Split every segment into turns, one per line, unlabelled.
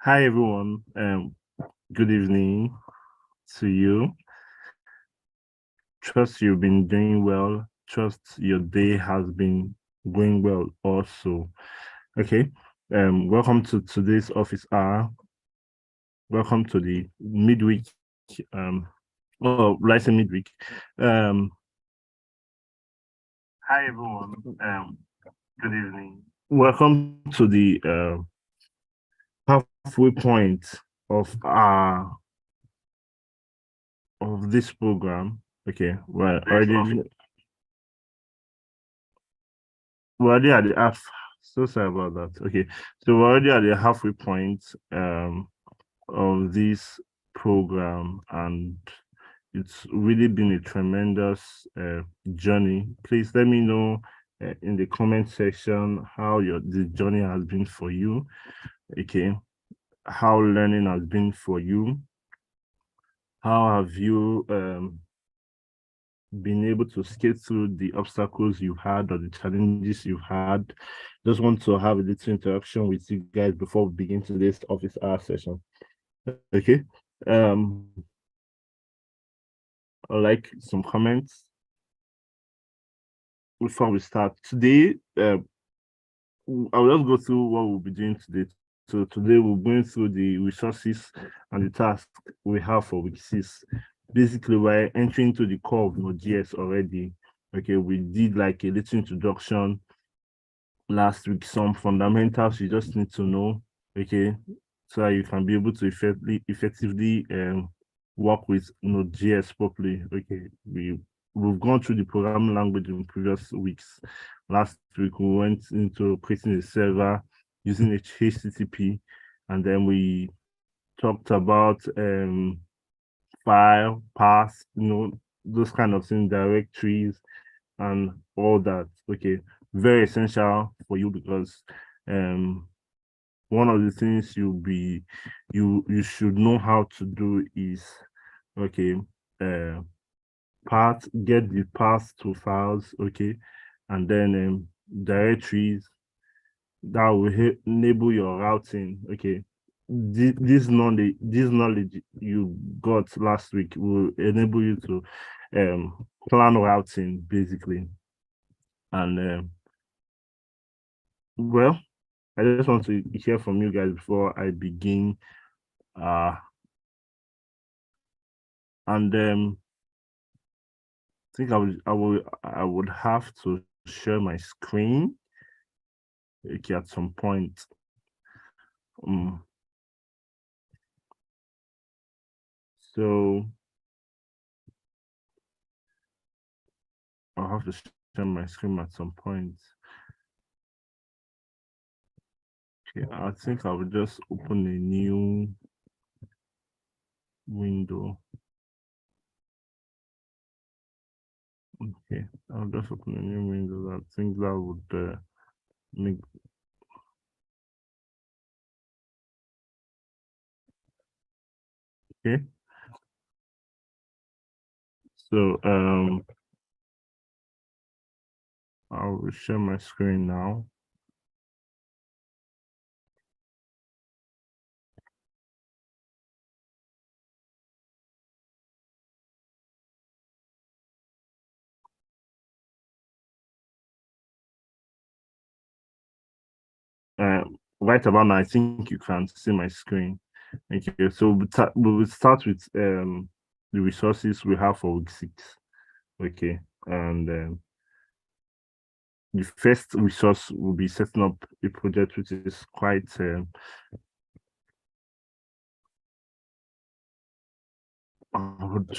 Hi everyone. Good evening to you. Trust you've been doing well. Trust your day has been going well also. Okay. Welcome to today's office hour. Welcome to the midweek. Let's say midweek. Um, Hi everyone. Good evening. Welcome to the halfway point of this program. Okay, we're already at the half. So sorry about that. Okay, so we're already at the halfway point of this program, and it's really been a tremendous journey. Please let me know in the comment section how the journey has been for you. Okay, how learning has been for you. How have you been able to skate through the obstacles you've had or the challenges you've had? Just want to have a little interaction with you guys before we begin today's office hour session. Okay. Um, I'd like some comments before we start. Today, I'll just go through what we'll be doing today. So today we're going through the resources and the tasks we have for week 6. Basically, we're entering into the core of NodeJs already. Okay, we did like a little introduction last week, some fundamentals you just need to know, okay, so that you can be able to effectively work with Node.js properly. Okay, we've gone through the programming language in previous weeks. Last week we went into creating a server using HTTP, and then we talked about file, path, those kind of things, directories, and all that. Okay, very essential for you because um one of the things you should know how to do is okay get the path to files, okay, and then directories that will enable your routing. Okay, this knowledge you got last week will enable you to plan routing basically. And well, I just want to hear from you guys before I begin. Uh, and I think I would have to share my screen, okay, at some point. Um, so I'll have to share my screen at some point. Okay, I think I will just open a new window. Okay, I'll just open a new window. I think that would make. Okay, so I will share my screen now. Uh, right about now, I think you can see my screen. Thank you. So we will start with the resources we have for week 6. Okay, and the first resource will be setting up a project, which is quite would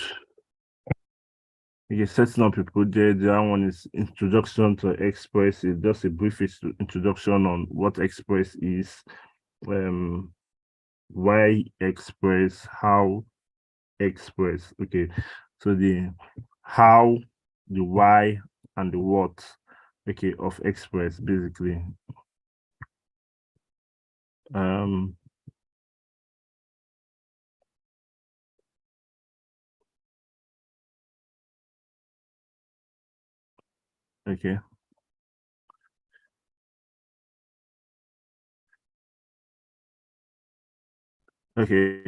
okay, setting up a project. The other one is introduction to Express. It's just a brief introduction on what Express is, um, why Express, how Express. Okay, so the how, the why, and the what, okay, of Express basically. Um, okay, Okay.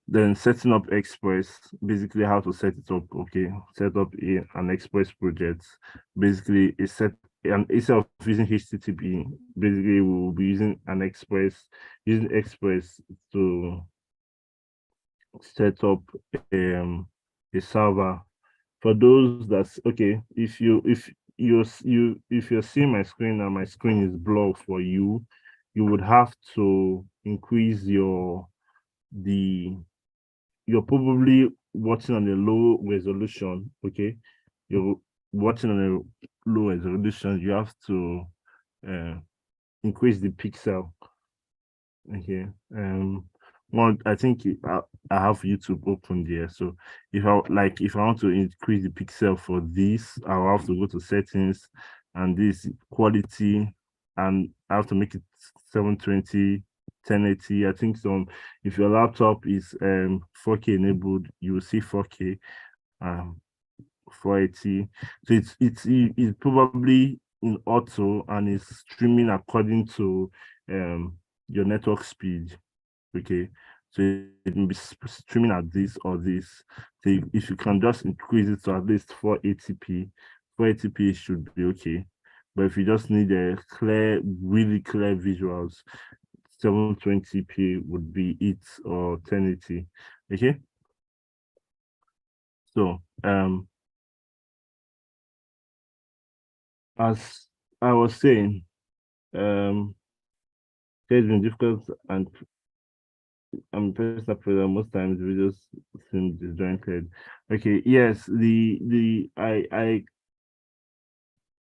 Then setting up Express, basically how to set it up. Okay, set up an Express project. Basically, it's set and instead of using HTTP, basically we'll be using an Express, using Express to set up um a server. For those that's okay, if you're seeing my screen and my screen is blurred for you, you would have to increase the you're probably watching on a low resolution. Okay, you're watching on a low resolution. You have to uh, increase the pixel. Okay. Well, I think I have YouTube open there. So if I want to increase the pixel for this, I'll have to go to settings and this quality, and I have to make it 720, 1080. I think some if your laptop is 4K enabled, you will see 4K. Um, 480. So it's probably in auto and it's streaming according to your network speed. Okay. So it can be streaming at this or this. So if you can just increase it to at least 480p, 480p should be okay. But if you just need a clear, really clear visuals, 720p would be it or 1080. Okay. So as I was saying, um it's been difficult and I'm impressed that most times videos seem disjointed. Okay, yes,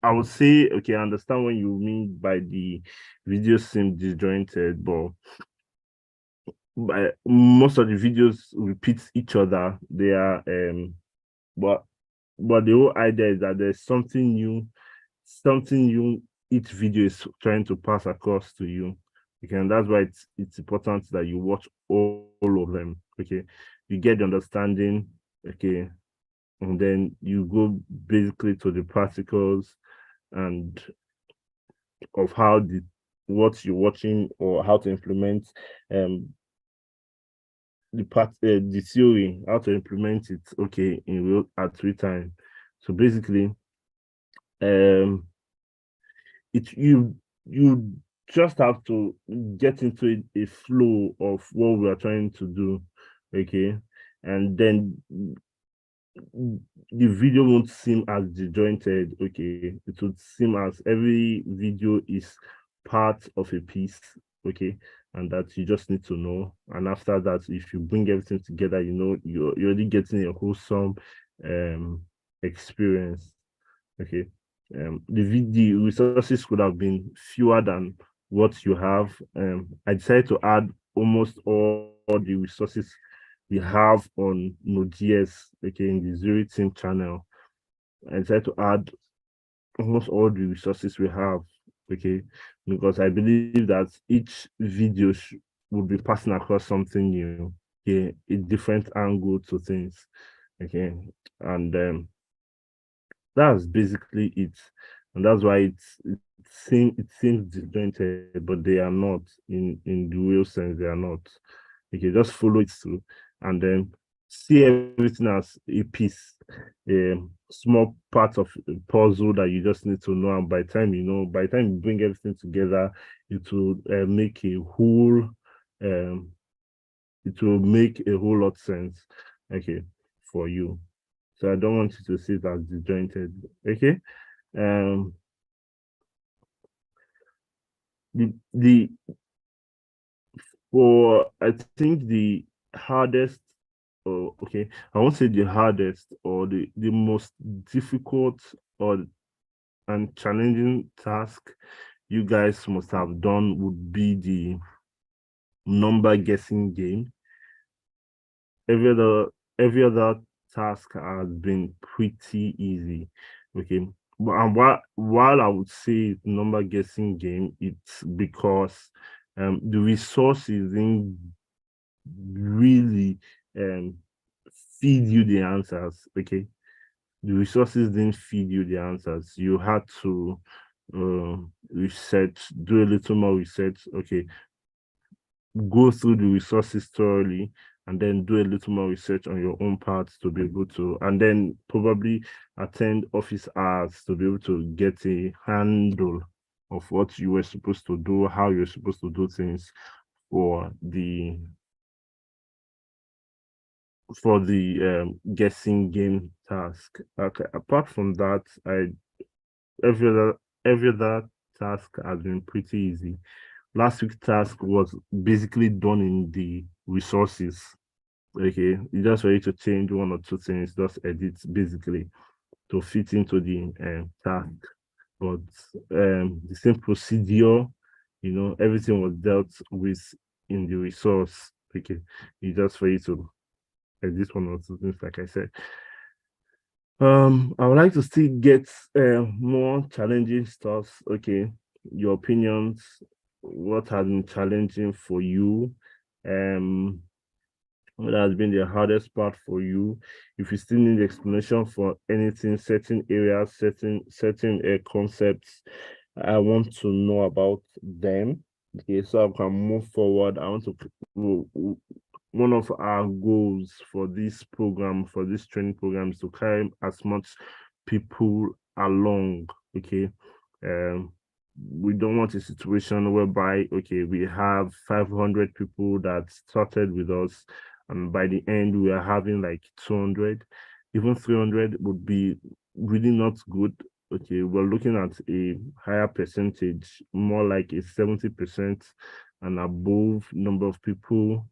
I would say okay, I understand what you mean by the videos seem disjointed, but most of the videos repeat each other. They are but the whole idea is that there's something new each video is trying to pass across to you. Okay, and that's why it's important that you watch all of them. Okay, you get the understanding. Okay, and then you go basically to the practicals and of how the what you're watching or how to implement um the theory, how to implement it. Okay, in real at real time. So basically, um it you just have to get into a flow of what we are trying to do, okay, and then the video won't seem as disjointed. Okay, it would seem as every video is part of a piece. Okay, and that you just need to know, and after that if you bring everything together, you know you're already getting a wholesome um experience. Okay. The resources could have been fewer than what you have. I decided to add almost all the resources we have on NodeJs, okay, in the Zuri team channel. I decided to add almost all the resources we have, okay, because I believe that each video would be passing across something new, okay, a different angle to things, okay, and that's basically it, and that's why it seems disjointed, but they are not in the real sense. They are not. You can just follow it through, and then see everything as a piece, a small part of a puzzle that you just need to know. And by the time you know, by the time you bring everything together, it will make a whole. Um, it will make a whole lot sense. Okay, for you. So I don't want you to see it as disjointed. Okay. Um, the for I think the hardest, or okay, I won't say the hardest or the most difficult or and challenging task you guys must have done would be the number guessing game. Every other every other task has been pretty easy. Okay. But and while I would say number guessing game, it's because the resources didn't really um feed you the answers. Okay. The resources didn't feed you the answers. You had to research, do a little more research. Okay, go through the resources thoroughly and then do a little more research on your own part to be able to, and then probably attend office hours to be able to get a handle of what you were supposed to do, how you're supposed to do things for the guessing game task. Okay, apart from that, every other every other task has been pretty easy. Last week's task was basically done in the resources. Okay, you just ready to change one or two things, just edit basically to fit into the task. But the same procedure, everything was dealt with in the resource. Okay, you just for you to edit one or two things, like I said. I would like to still get more challenging stuff. Okay, your opinions. What has been challenging for you? Um, what has been the hardest part for you? If you still need explanation for anything, certain areas, certain concepts, I want to know about them. Okay, so I can move forward. I want to one of our goals for this program, for this training program, is to carry as much people along. Okay. Um, we don't want a situation whereby, okay, we have 500 people that started with us, and by the end, we are having like 200. Even 300 would be really not good. Okay, we're looking at a higher percentage, more like a 70% and above number of people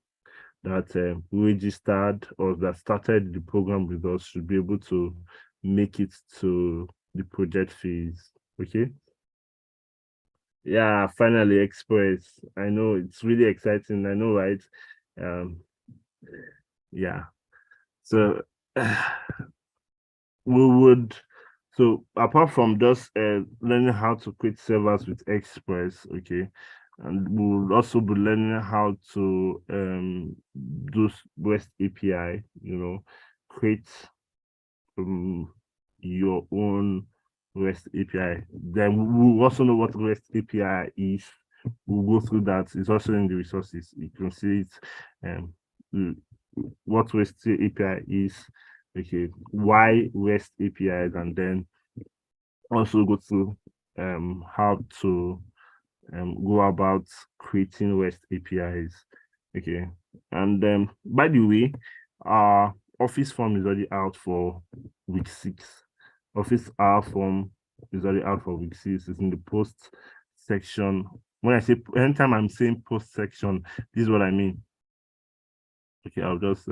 that registered or that started the program with us should be able to make it to the project phase. Okay. Yeah, finally Express. I know it's really exciting. I know, right? Um, yeah. So we would so apart from just learning how to create servers with Express, okay, and we'll also be learning how to do REST API, create your own REST API. Then we'll also know what REST API is. We'll go through that. It's also in the resources. You can see it. Um, what REST API is. Okay, why REST APIs, and then also go through how to go about creating REST APIs. Okay, and by the way, our Office form is already out for week 6. Office R form is already out for week 6. It's in the post section. When I say anytime I'm saying post section, this is what I mean. Okay, I'll just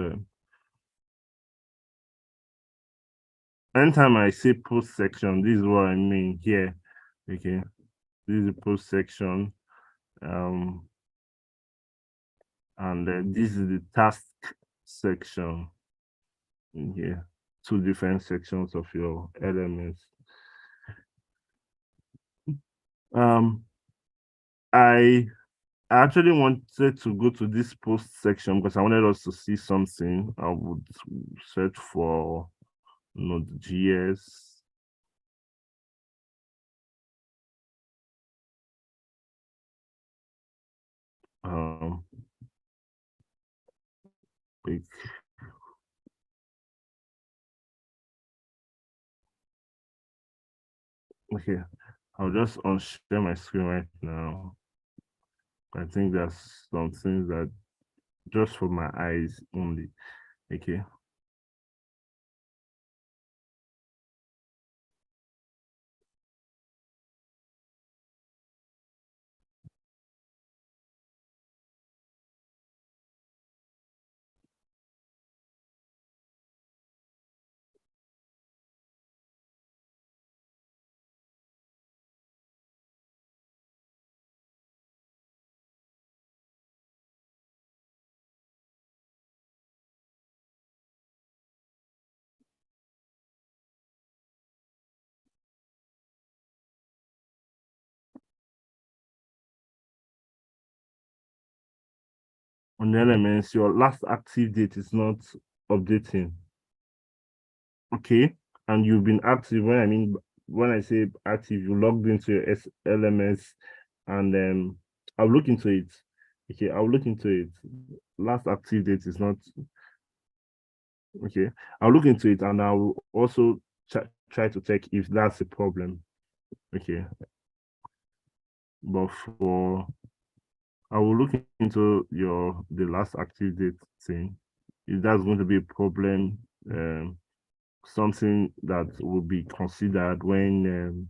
anytime I say post section, this is what I mean here. Okay, this is the post section. And this is the task section in here. Two different sections of your elements. I actually wanted to go to this post section because I wanted us to see something. I would search for NodeJs. Um, big. Okay, I'll just unshare my screen right now. I think there's some things that just for my eyes only. Okay. On the elements, your last active date is not updating. Okay. And you've been active. When I say active, you logged into your LMS, and I'll look into it. Okay, I'll look into it. Last active date is not okay. I'll look into it and I'll also try to check if that's a problem. Okay, but for I will look into the last active date thing. If that's going to be a problem, something that will be considered when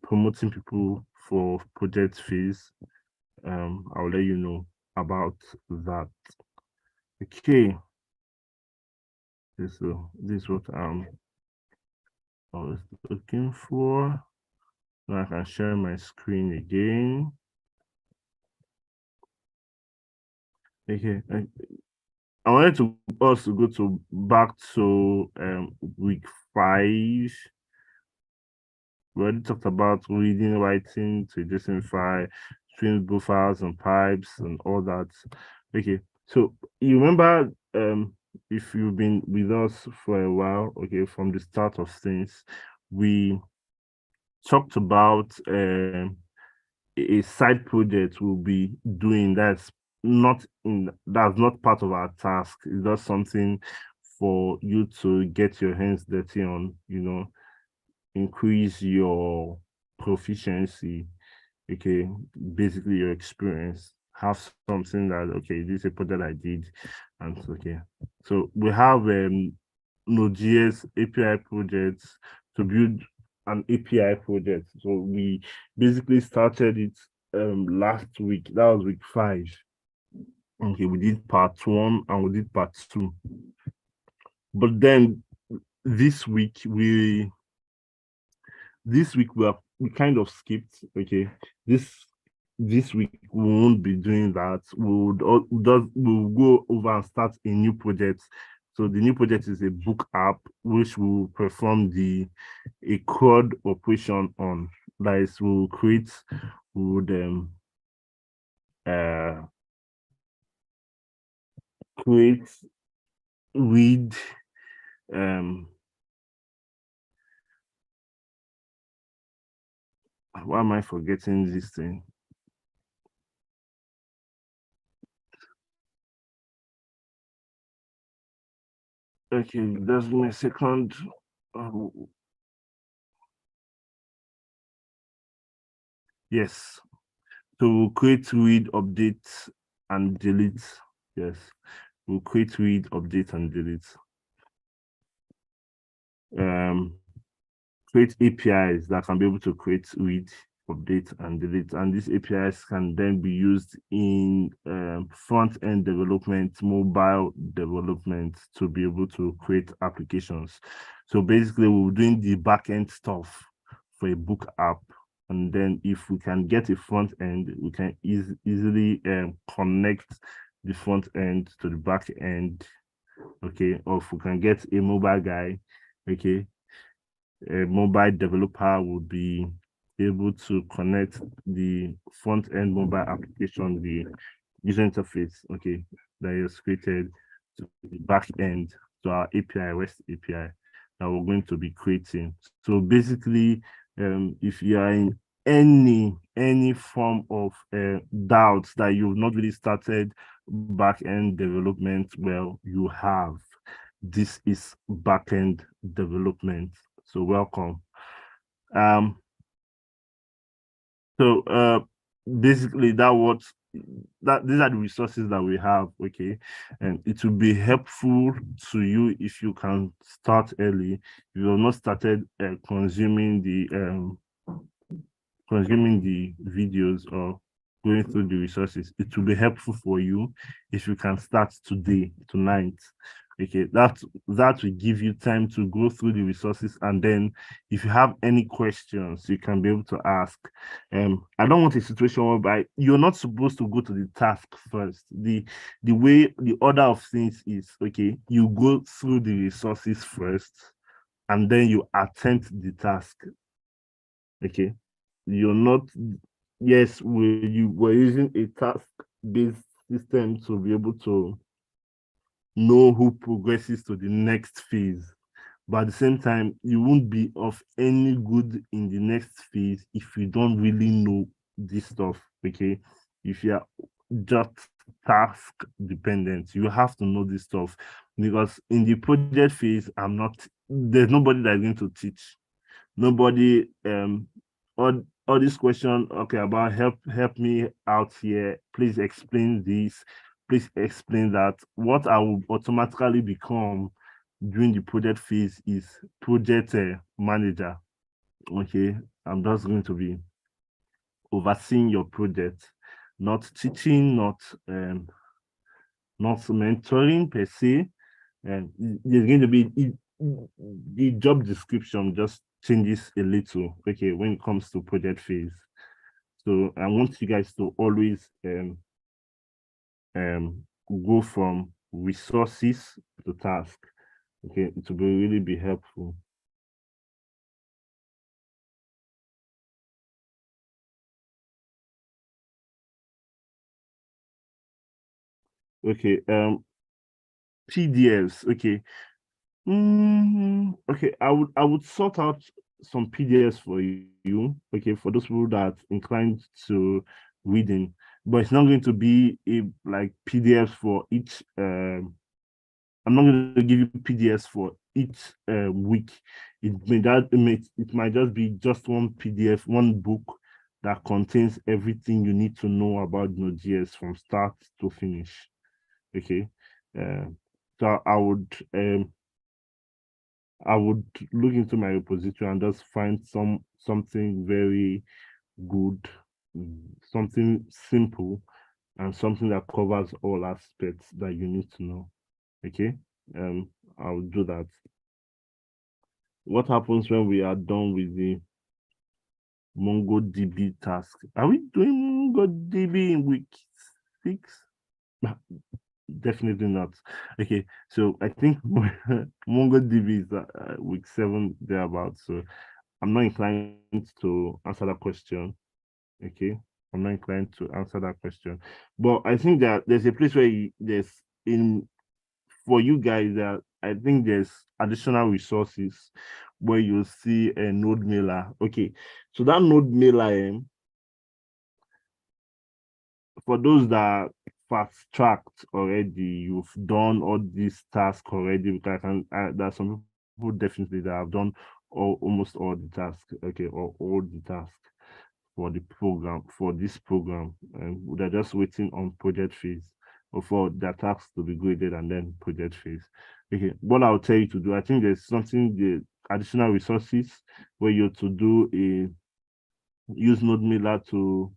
promoting people for project phase. I'll let you know about that. Okay, this is what I was looking for. Now I can share my screen again. Okay, I wanted to also go to back to week 5. We already talked about reading, writing to JSON file, streams, buffers, and pipes, and all that. Okay, so you remember if you've been with us for a while, okay, from the start of things, we talked about a side project we'll be doing that's not part of our task. It's just something for you to get your hands dirty on, increase your proficiency, okay, basically your experience. Have something that okay, this is a project I did, and okay. So we have NodeJs API projects to build an API project. So we basically started it last week. That was week 5. Okay, we did part 1 and we did part 2. But then this week we we kind of skipped. Okay, this week we won't be doing that. We'll go over and start a new project. So the new project is a book app which will perform a CRUD operation on. That is, would uh create, read, why am I forgetting this thing? Okay, just give me a second. Yes. So we'll create, read, update, and delete. Yes. We'll create, read, update, and delete. Um, create APIs that can be able to create, read, update, and delete. And these APIs can then be used in front-end development, mobile development to be able to create applications. So basically, we're doing the back-end stuff for a book app. And then if we can get a front end, we can easily connect the front end to the back end. Okay, or if we can get a mobile guy, okay, a mobile developer would be able to connect the front end mobile application, the user interface, okay, that is created to the back end, to our API, REST API that we're going to be creating. So basically, if you are in any form of doubts that you've not really started back-end development, well, you have. This is back-end development. So welcome. Um, so basically these are the resources that we have, okay, and it will be helpful to you if you can start early. If you have not started consuming the videos or going through the resources, it will be helpful for you if you can start tonight. Okay, that will give you time to go through the resources, and then if you have any questions, you can be able to ask. I don't want a situation whereby you're not supposed to go to the task first. The way the order of things is, okay, you go through the resources first, and then you attempt the task. Okay, you're not, yes, we're using a task-based system to be able to know who progresses to the next phase. but at the same time, you won't be of any good in the next phase if you don't really know this stuff. Okay, if you are just task dependent, you have to know this stuff, because in the project phase, there's nobody that's going to teach. Nobody all this question, okay, about help me out here, please explain this, please explain that. What I will automatically become during the project phase is project manager. Okay, I'm just going to be overseeing your project, not teaching, not mentoring per se. And there's going to be the job description just changes a little, okay, when it comes to project phase. So I want you guys to always go from resources to task. Okay, it will really be helpful. Okay, PDFs. Okay, okay, I would sort out some PDFs for you. Okay, for those people that inclined to reading, but it's not going to be a like PDFs for each. I'm not going to give you PDFs for each week. It might just be just one PDF, one book that contains everything you need to know about Node.js from start to finish. Okay, uh, so I would look into my repository and just find something very good, something simple, and something that covers all aspects that you need to know. Okay, I'll do that. What happens when we are done with the MongoDB task? Are we doing MongoDB in week 6? Definitely not. Okay, so I think MongoDB is week 7 thereabouts. So I'm not inclined to answer that question. Okay, I'm not inclined to answer that question. But I think that there's a place where there's in for you guys that I think there's additional resources where you see a node mailer. Okay, so that node mailer, for those that fast tracked already, you've done all these tasks already. Because there's some people definitely that have done almost all the tasks. Okay, or all the tasks for the program, for this program, and they're just waiting on project phase or for their tasks to be graded and then project phase. Okay, what I'll tell you to do, I think there's something, the additional resources where you're to do a use NodeMailer to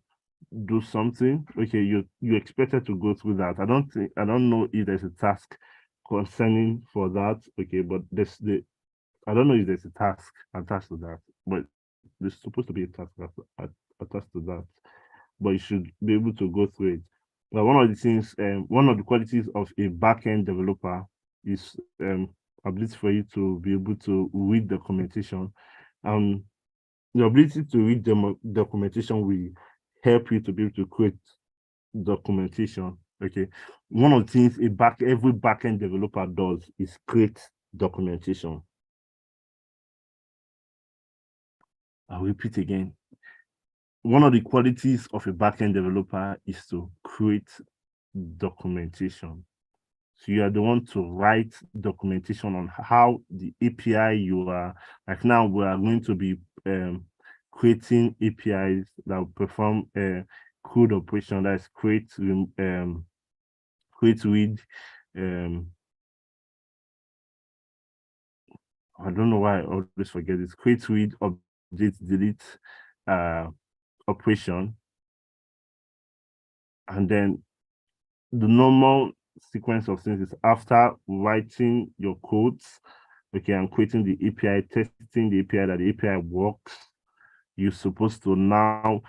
do something. Okay, you expected to go through that. I don't know if there's a task concerning for that. Okay, but I don't know if there's a task attached to that, but there's supposed to be a task attached to that. But you should be able to go through it. But one of the qualities of a backend developer is ability for you to be able to read documentation. The ability to read documentation will help you to be able to create documentation. Okay, one of the things every backend developer does is create documentation. I'll repeat again. One of the qualities of a backend developer is to create documentation. So you are the one to write documentation on how the API you are, like now we are going to be creating APIs that will perform a code operation, that's create, read, I don't know why I always forget this, create, read, update, delete operation. And then the normal sequence of things is after writing your codes, okay, and creating the API, testing the API that the API works, you're supposed to now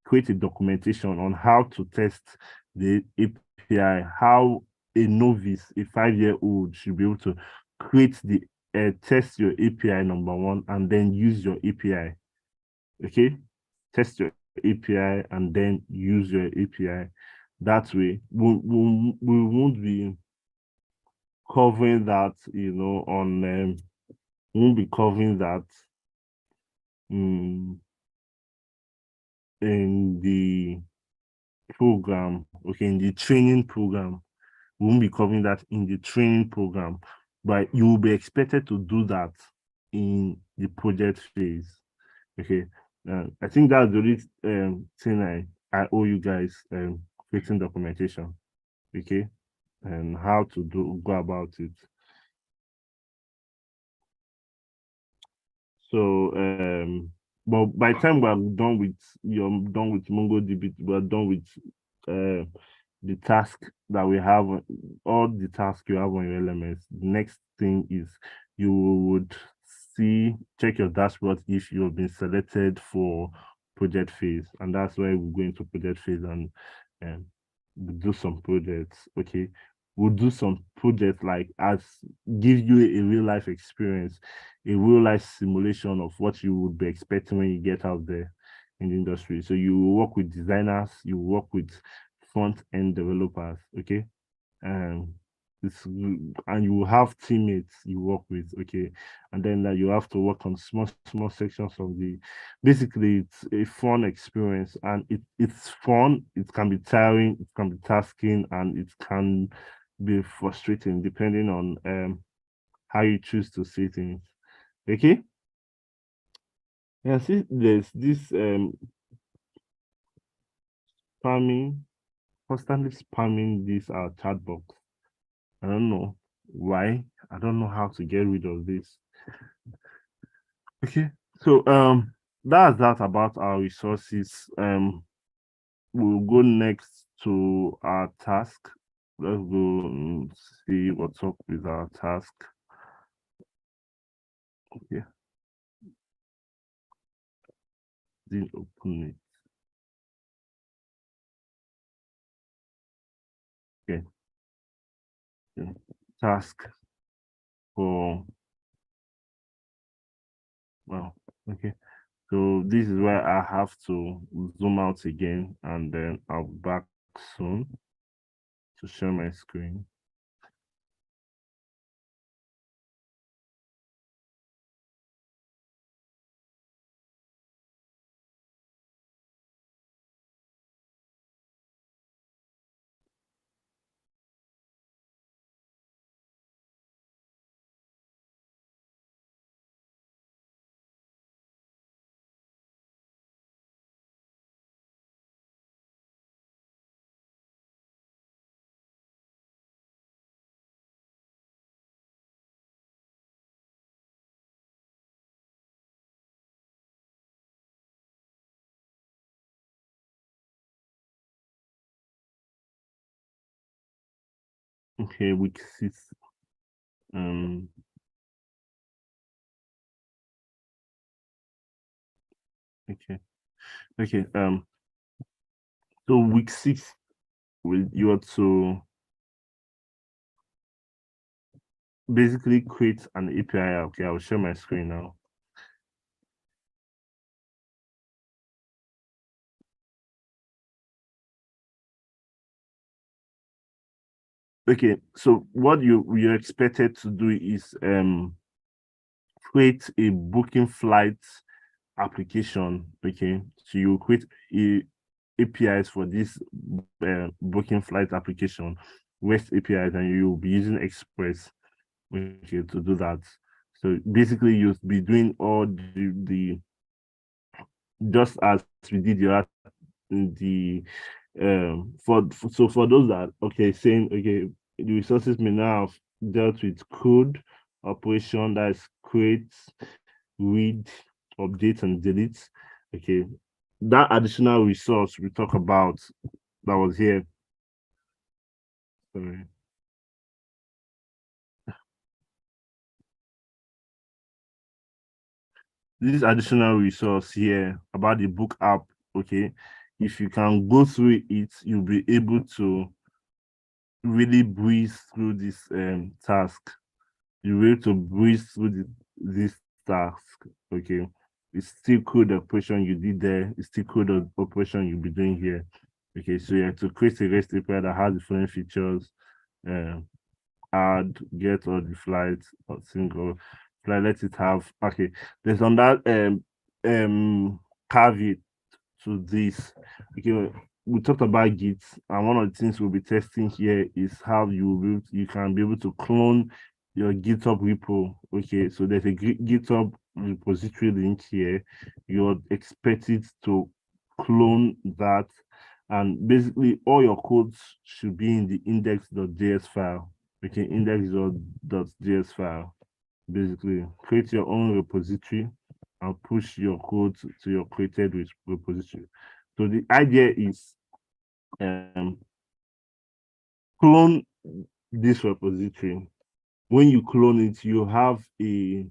create a documentation on how to test the API, how a novice, a 5-year-old should be able to create the test your API number one, and then use your API. Okay, test your API and then use your API. That way, we won't be covering that, on We won't be covering that in the program, okay, in the training program. We won't be covering that in the training program, but you will be expected to do that in the project phase. Okay. I think that's the only thing I owe you guys, creating documentation. Okay. And how to go about it. So but by the time you're done with MongoDB, we're done with uh the task that we have, all the tasks you have on your elements. The next thing is you would check your dashboard if you've been selected for project phase. And that's why we go into project phase and um, we do some projects. Okay. We'll do some projects like as give you a real life experience, a real life simulation of what you would be expecting when you get out there in the industry. So you work with designers, you work with front end developers, okay? Um, and you will have teammates you work with, okay? And then you have to work on small sections of the. Basically, it's a fun experience, and it's fun. It can be tiring, it can be tasking, and it can be frustrating depending on how you choose to see things. Okay. Yeah, see, there's this spamming, constantly spamming this chat box. I don't know why. I don't know how to get rid of this. Okay. So that's that about our resources. We'll go next to our task. Let's go and see what's up with our task. Okay. Didn't open it. Okay. Okay. Task for well, okay. So this is where I have to zoom out again, and then I'll be back soon to share my screen. Okay, week 6. Um, okay, okay. So week 6, you have to basically create an API. Okay, I'll share my screen now. Okay, so what you're expected to do is create a booking flight application. Okay, so you create APIs for this booking flight application, REST APIs, and you'll be using Express, okay, to do that. So basically, you'll be doing all the just as we did the so for those that okay saying okay the resources may now have dealt with code operation, that is create, read, update, and delete. Okay, that additional resource we talk about that was here. Sorry. This additional resource here about the book app, okay, if you can go through it, you'll be able to really breeze through this task. You'll be able to breeze through this task, okay. It's still code operation you did there, it's still code operation you'll be doing here. Okay, so you have to create a REST API that has the following features: add, get all the flights, or single. Like let it have okay. There's on that caveat to this. Okay, we talked about Git, and one of the things we'll be testing here is how you can be able to clone your GitHub repo. Okay, so there's a GitHub repository link here. You're expected to clone that, and basically all your codes should be in the index.js file. Okay, index.js file. Basically, create your own repository and push your code to your created repository. So the idea is clone this repository. When you clone it, you have a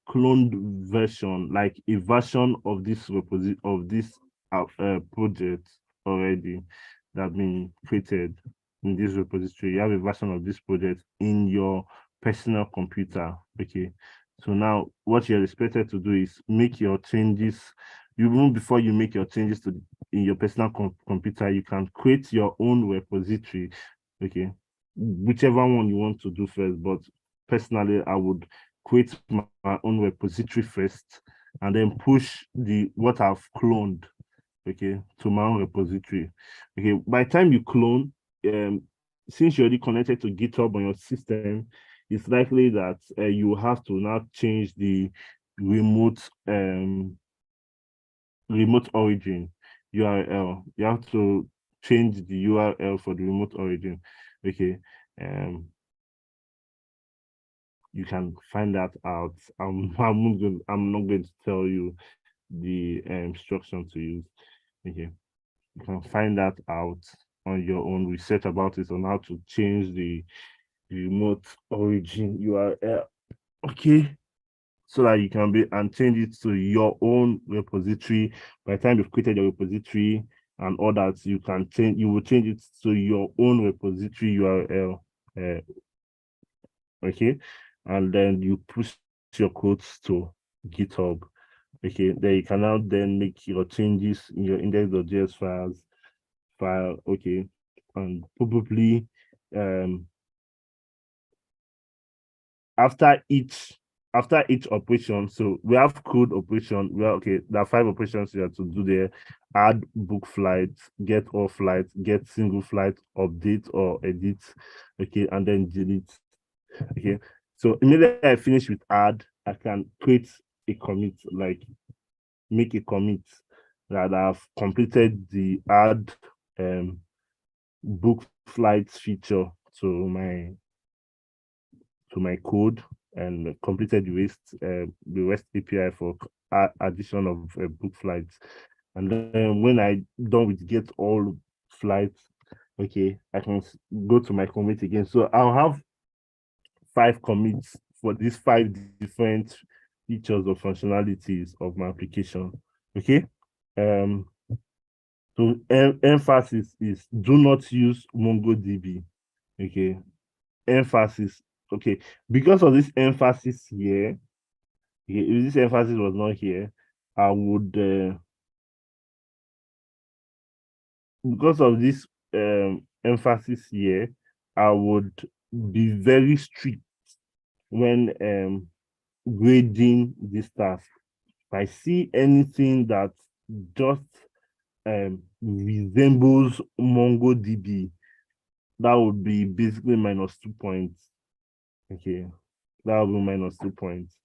cloned version, like a version of this repository of this project already that been created in this repository. You have a version of this project in your personal computer. Okay. So now what you're expected to do is make your changes. Even before you make your changes to in your personal computer, you can create your own repository. Okay. Whichever one you want to do first, but personally, I would create my own repository first and then push the what I've cloned, okay, to my own repository. Okay, by the time you clone, since you're already connected to GitHub on your system, it's likely that you will have to now change the remote remote origin URL. You have to change the URL for the remote origin. Okay. You can find that out. I'm not going to tell you the instruction to use. Okay. You can find that out on your own. Research about it on how to change the remote origin URL. Okay. So that you can be and change it to your own repository. By the time you've created your repository and all that, you will change it to your own repository URL. Okay, and then you push your codes to GitHub. Okay, then you can now then make your changes in your index.js file. Okay, and probably after each operation, so we have code operation. Well, okay, there are 5 operations you have to do there: add, book flights, get all flights, get single flight, update or edit. Okay, and then delete. Okay, so immediately I finish with add, I can create a commit, like make a commit that I've completed the add book flights feature to my code and completed the REST API for addition of book flights. And then when I done with get all flights, okay, I can go to my commit again. So I'll have 5 commits for these 5 different features or functionalities of my application. Okay. Um, so emphasis is do not use MongoDB. Okay. Emphasis. Okay. Because of this emphasis here, okay, if this emphasis was not here, I would because of this emphasis here, I would be very strict when grading this task. If I see anything that just resembles MongoDB, that would be basically -2 points. Okay, that would be -2 points.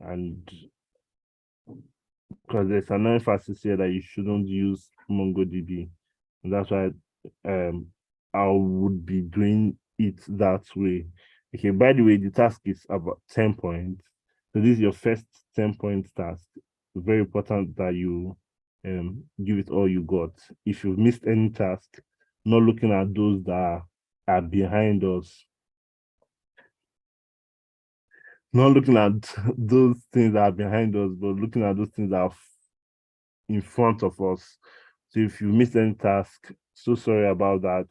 And because there's an emphasis here that you shouldn't use MongoDB. And that's why I would be doing it that way. Okay, by the way, the task is about 10 points. So this is your first 10-point task. Very important that you give it all you got. If you've missed any task, not looking at those that are behind us, not looking at those things that are behind us, but looking at those things that are in front of us. So if you miss any task, so sorry about that.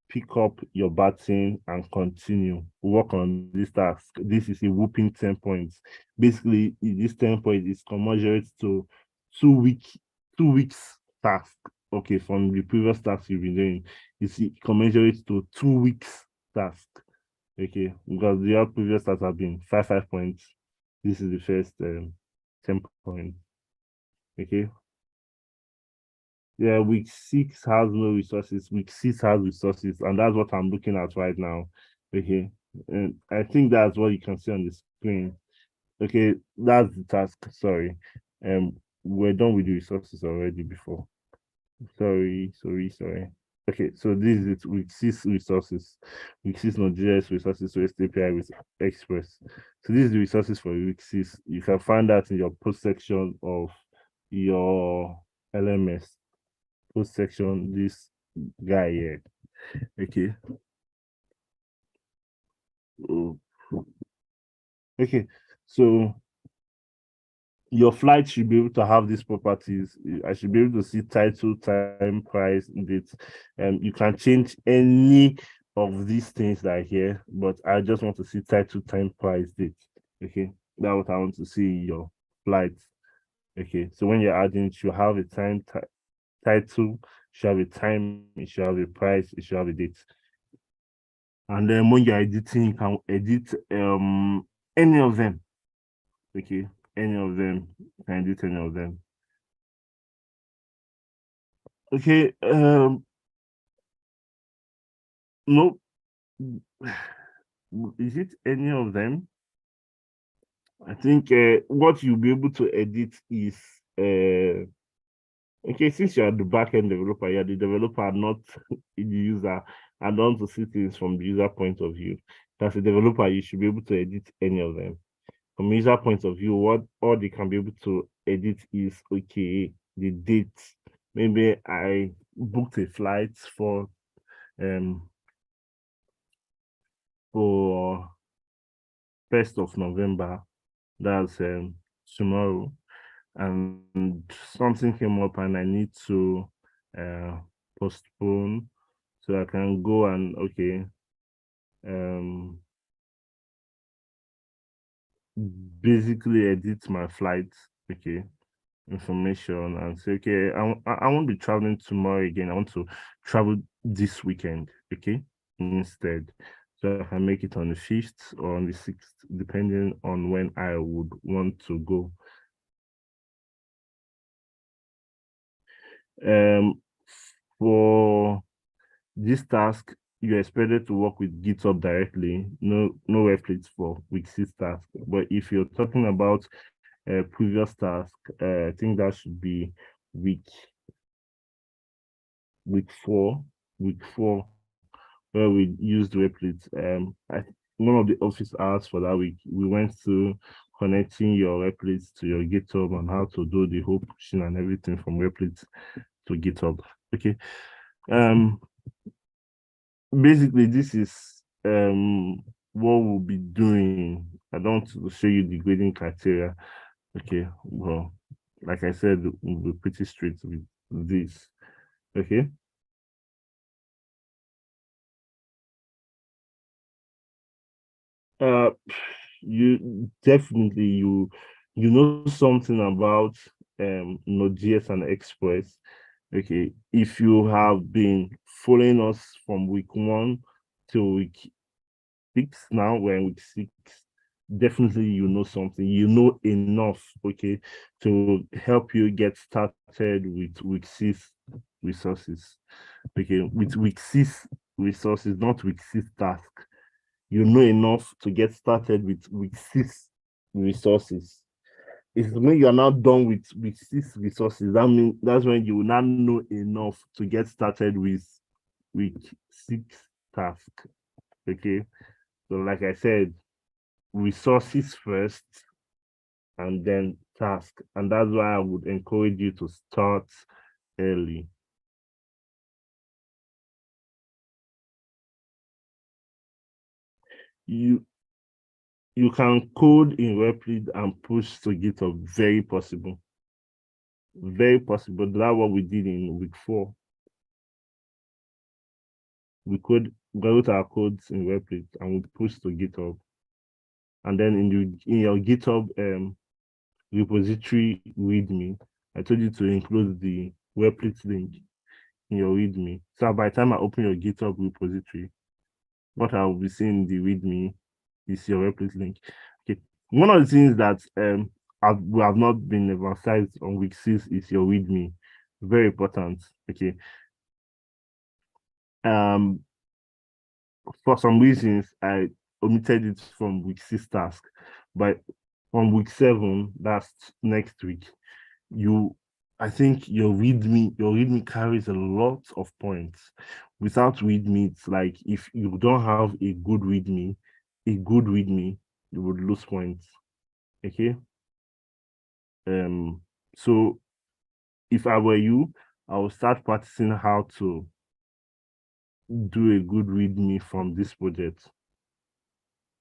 Pick up your baton and continue. Work on this task. This is a whooping 10 points. Basically, this 10 points is commensurate to 2 weeks task. Okay, from the previous task you've been doing, it's commensurate to 2 weeks task. Okay, because the other previous stats have been 5 points. This is the first 10 points. Okay. Yeah, week 6 has no resources. Week 6 has resources, and that's what I'm looking at right now. Okay. And I think that's what you can see on the screen. Okay, that's the task. Sorry. We're done with the resources already before. Sorry. Okay, so this is it. Week 6 resources. Week 6 NodeJs resources, REST API with Express. So this is the resources for week 6. You can find that in your post section of your LMS. Post section, this guy here. Okay. Oh, okay. So your flight should be able to have these properties. I should be able to see title, time, price, date. You can change any of these things that are here, but I just want to see title, time, price, date. Okay, that's what I want to see in your flight. Okay, so when you're adding, you should have a title, you should have a time, it should have a price, it should have a date. And then when you're editing, you can edit any of them. Okay, any of them, you can edit any of them. Okay, no, is it any of them? I think what you'll be able to edit is okay, since you're the backend developer, you're the developer, not the user, and want to see things from the user point of view. As a developer, you should be able to edit any of them. From user point of view, what all they can be able to edit is okay, the date. Maybe I booked a flight um for 1st of November. That's tomorrow, and something came up and I need to uh postpone, so I can go and okay um basically edit my flight, okay, information, and say okay, I won't be traveling tomorrow again. I want to travel this weekend, okay, instead. So I can make it on the 5th or on the 6th, depending on when I would want to go. For this task, you're expected to work with GitHub directly, no replays for week 6 task. But if you're talking about a previous task, I think that should be week week 4, week 4, where we used replays. One of the office hours for that week, we went through connecting your replays to your GitHub and how to do the whole pushing and everything from replays to GitHub. Okay. Um, Basically this is what we'll be doing. I don't want to show you the grading criteria. Okay, well, like I said, we'll be pretty straight with this. Okay. Uh you definitely you know something about Node.js and Express. Okay, if you have been following us from week 1 to week 6, now we're in week 6, definitely you know something, you know enough, okay, to help you get started with week 6 resources. Okay, with week 6 resources, not week 6 task. You know enough to get started with week 6 resources. It's when you are now done with week 6 resources, that means that's when you will not know enough to get started with week 6 task. Okay, so like I said, resources first and then task. And that's why I would encourage you to start early. You you can code in Replit and push to GitHub. Very possible. Very possible. That's what we did in week 4. We could wrote our codes in Replit and we push to GitHub. And then in your GitHub repository README, I told you to include the Replit link in your README. So by the time I open your GitHub repository, what I will be seeing in the README is your replit link. Okay. One of the things that we have not been emphasized on week 6 is your README. Very important. Okay. For some reasons, I omitted it from week 6 task, but from week 7, that's next week, I think your README carries a lot of points. Without README, it's like if you don't have a good README, you would lose points. Okay. So if I were you, I would start practicing how to do a good README from this project.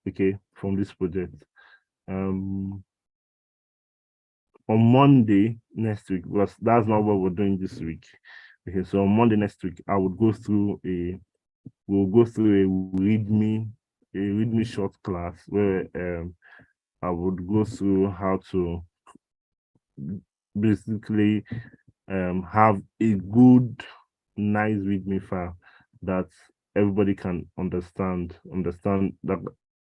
Okay, from this project. On Monday next week, because that's not what we're doing this week. Okay, so on Monday next week, we'll go through a README short class where I would go through how to basically have a good, nice README file that everybody can understand that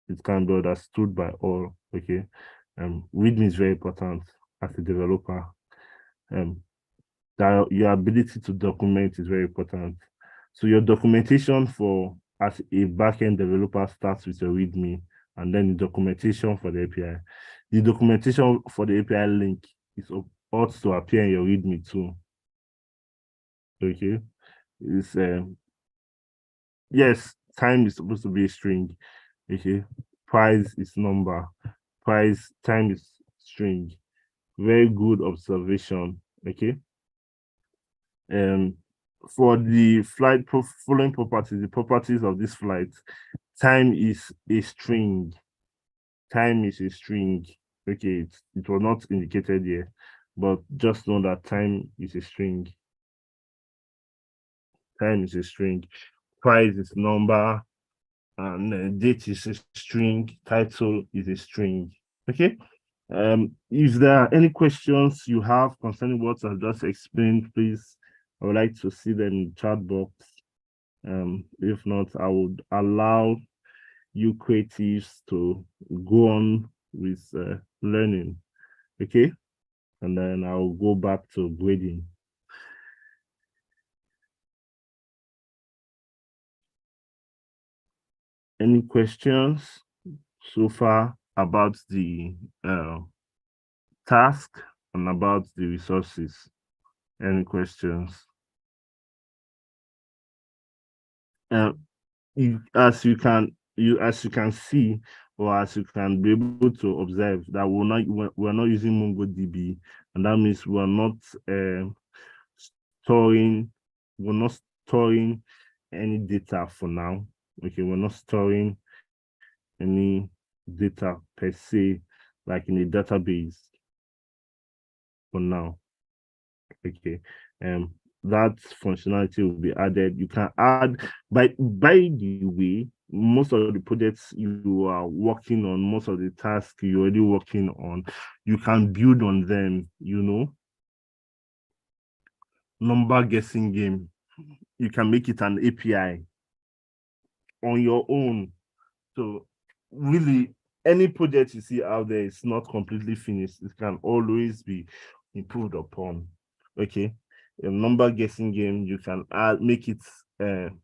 it can be understood by all. Okay. README is very important as a developer. That your ability to document is very important. So your documentation as a backend developer starts with your README, and then the documentation for the API. The documentation for the API link is ought to appear in your README too. Okay. It's yes, time is supposed to be a string. Okay. Price is number. Time is string. Very good observation. Okay. For the flight following properties, the properties of this flight, time is a string. Time is a string. Okay, it was not indicated here, but just know that time is a string. Time is a string. Price is number, and date is a string. Title is a string. Okay. If there are any questions you have concerning what I've just explained, please, I would like to see them in the chat box. If not, I would allow you creatives to go on with learning. Okay. And then I'll go back to grading. Any questions so far about the task and about the resources? Any questions? As you can see, or as you can be able to observe, that we're not using MongoDB, and that means we're not storing any data for now. Okay, we're not storing any data per se, like in a database for now. Okay. That functionality will be added. You can add, by the way, most of the projects you are working on, most of the tasks you're already working on, you can build on them, number guessing game. You can make it an API on your own. So really, any project you see out there is not completely finished. It can always be improved upon. Okay. A number guessing game, you can make it an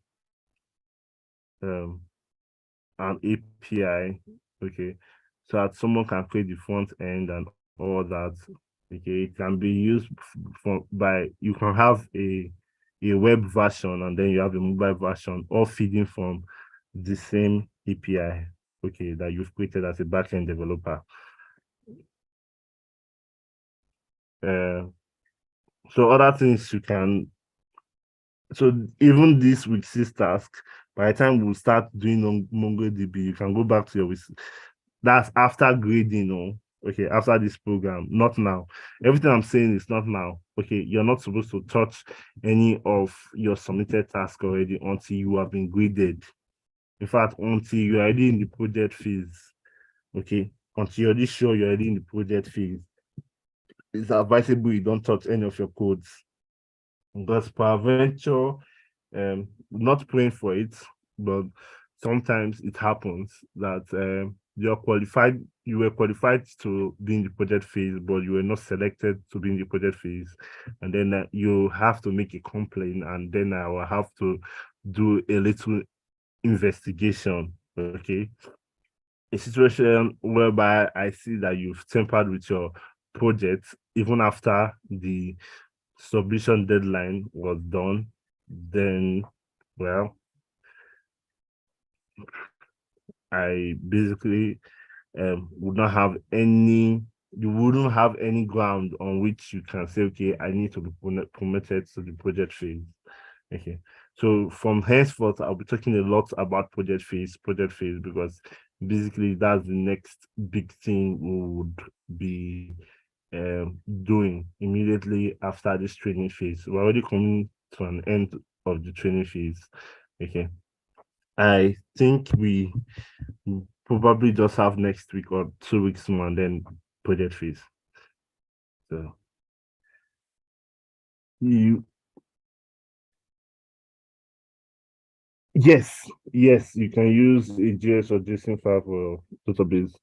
API, okay, so that someone can create the front end and all that. Okay, it can be used you can have a web version and then you have a mobile version, all feeding from the same API, okay, that you've created as a backend developer. So other things you can, so even this week 6 task, by the time we'll start doing MongoDB, you can go back to your, that's after grading, okay, after this program, not now. Everything I'm saying is not now. Okay, you're not supposed to touch any of your submitted tasks already until you have been graded. In fact, until you're already in the project phase. Okay, until you're already sure you're already in the project phase, it's advisable you don't touch any of your codes. Because peradventure, not praying for it, but sometimes it happens that you were qualified to be in the project phase, but you were not selected to be in the project phase. And then you have to make a complaint, and then I will have to do a little investigation. Okay. A situation whereby I see that you've tampered with your project even after the submission deadline was done, then, well, I basically would not have any, you wouldn't have any ground on which you can say, okay, I need to be promoted to the project phase. Okay. So from henceforth, I'll be talking a lot about project phase, because basically that's the next big thing we would be doing immediately after this training phase. We're already coming to an end of the training phase. Okay. I think we probably just have next week or 2 weeks more, and then project phase. So you yes, you can use a JS or JSON file for database.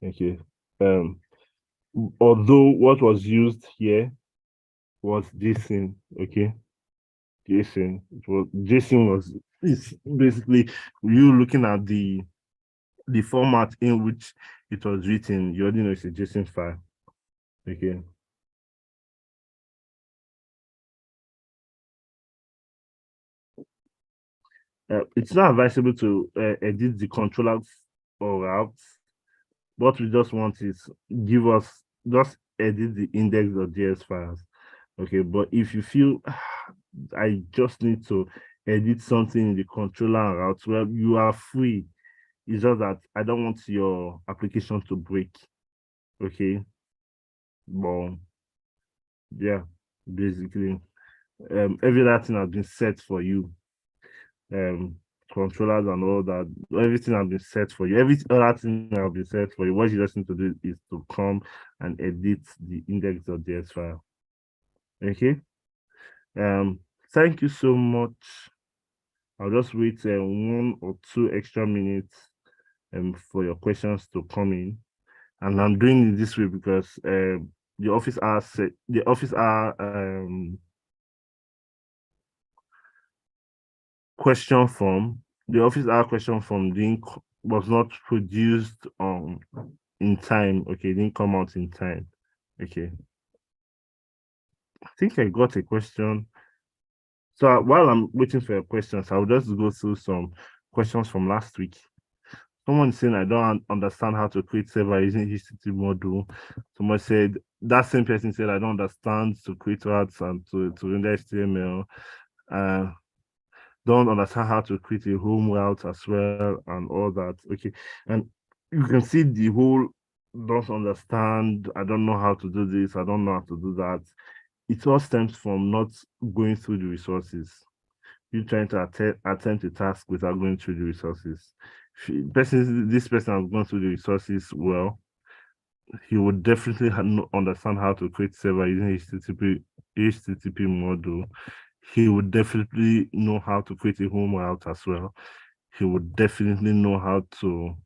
Okay. Um, although what was used here was JSON. Okay. JSON was it's basically you looking at the format in which it was written. You already know it's a JSON file. Okay. It's not advisable to edit the controller or routes. What we just want is give us just edit the index.js files. Okay, but if you feel I just need to edit something in the controller and routes, well, you are free. It's just that I don't want your application to break. Okay, but yeah, basically, every other thing has been set for you. Controllers and all that, everything has been set for you. Every other thing has been set for you. What you just need to do is to come and edit the index.js file. Okay. Thank you so much. I'll just wait 1 or 2 extra minutes for your questions to come in. And I'm doing it this way because the office question form, the office hour question form was not produced in time. Okay, didn't come out in time. Okay. I think I got a question. So while I'm waiting for your questions, I'll just go through some questions from last week. Someone saying I don't understand how to create server using HTTP module. Someone said that same person said I don't understand to create routes and to render HTML. Don't understand how to create a home route as well and all that. Okay, and you can see the whole don't understand. I don't know how to do this. I don't know how to do that. It all stems from not going through the resources. You trying to attempt a task without going through the resources. This person has gone through the resources well. He would definitely understand how to create server using HTTP module. He would definitely know how to create a home route as well. He would definitely know how to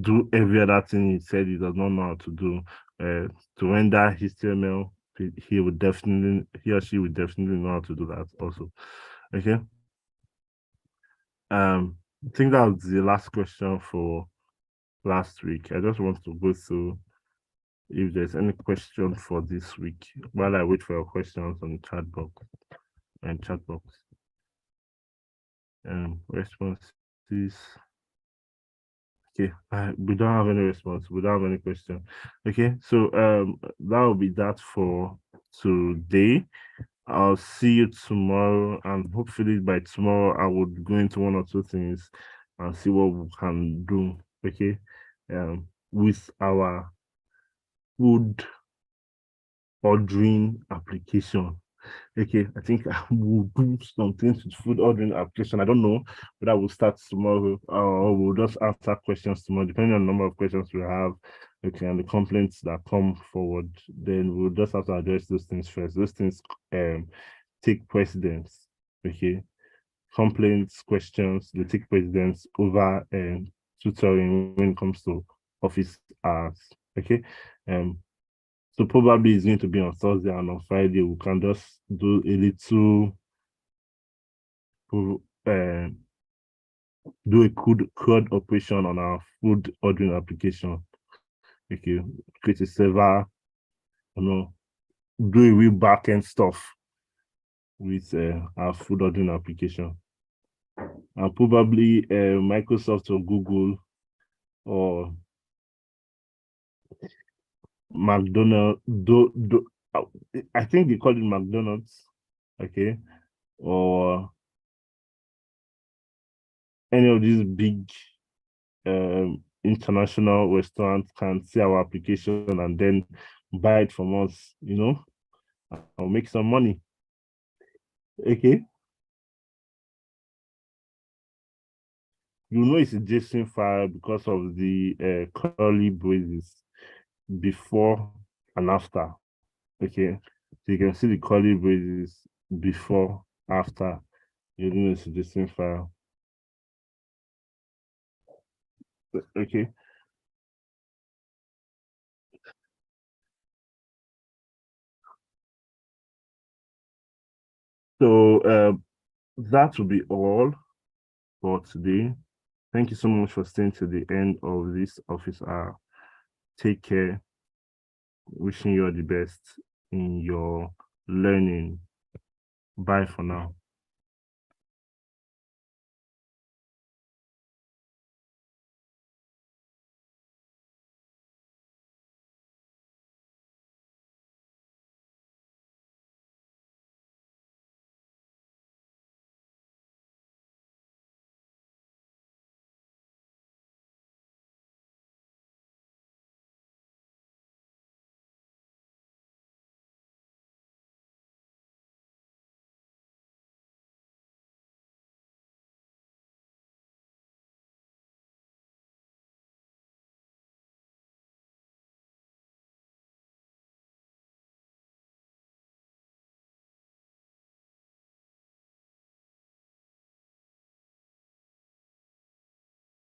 do every other thing he said he does not know how to do. To render HTML, he or she would definitely know how to do that also. Okay. I think that was the last question for last week. I just want to go through if there's any question for this week while I wait for your questions on the chat box and chat box. Responses. Okay, we don't have any response. We don't have any question. Okay, so that will be that for today. I'll see you tomorrow, and hopefully by tomorrow I would go into 1 or 2 things and see what we can do. Okay, with our food ordering application. Okay, I think I will do some things with food ordering application. I don't know whether we'll start tomorrow or we'll just answer questions tomorrow, depending on the number of questions we have. Okay, and the complaints that come forward, then we'll just have to address those things first. Those things take precedence. Okay, complaints, questions, they take precedence over tutoring when it comes to office hours. Okay. So probably it's going to be on Thursday, and on Friday we can just do a little uh, do a CRUD operation on our food ordering application. Okay, create a server, do a real backend stuff with our food ordering application. And probably Microsoft or Google or McDonald's, I think they call it McDonald's, okay, or any of these big international restaurants can see our application and then buy it from us, I'll make some money. Okay. You know it's a JSON file because of the curly braces before and after. Okay. So you can see the curly braces before, after. You know it's a JSON file. Okay. So that will be all for today. Thank you so much for staying to the end of this office hour. Take care. Wishing you all the best in your learning. Bye for now.